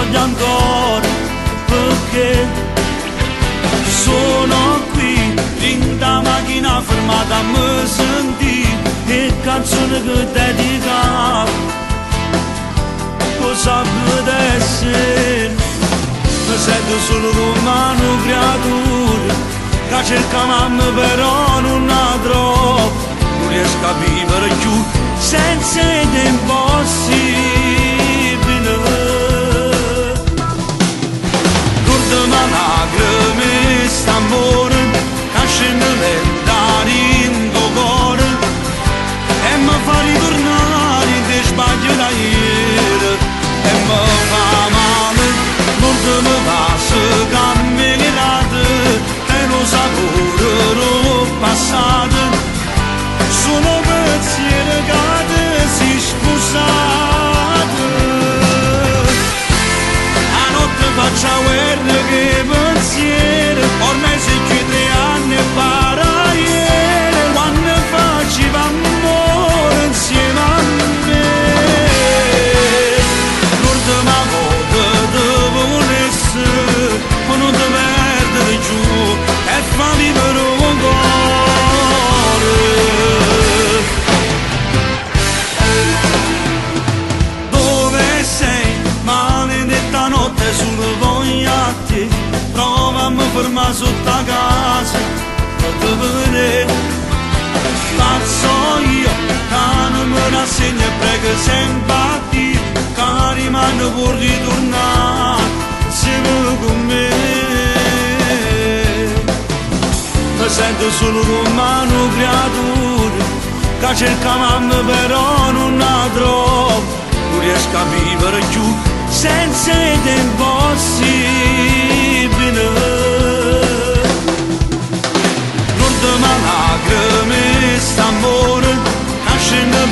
voglio ancora, perché sono qui in da macchina fermata a me sentire e canzone che dedica cosa può essere. Mi sento solo come una creatura che cerca mamma però non la trovo, non riesco a vivere più senza tempo possibile. Guardami lacrime st'amore che scende lentare in tuo cuore e mi fa ritornare che sbaglio da ieri e mi fa male. Guardami passo che mi mirate e lo sapore l'ho passato, sono pensieri che si scusate. A notte faccio guerra che pensieri, ormai sei più 3 anni e para ieri, quando faceva amore insieme a me. Guardami come te volessi, ma non ti perdere giù e fa vivere un cuore. Dove sei? Maledetta notte solo voglio a te, prova a mi fermare sotto la casa per te vedere. Pazzo io, che non mi rassegno e prego sempre a te, che rimane può ritornare insieme con me. Mi sento solo come una creatura che cerca mamma però non la trovo, non riesco a vivere più senza tempo possibile. Guardami lacrime st'amore che scende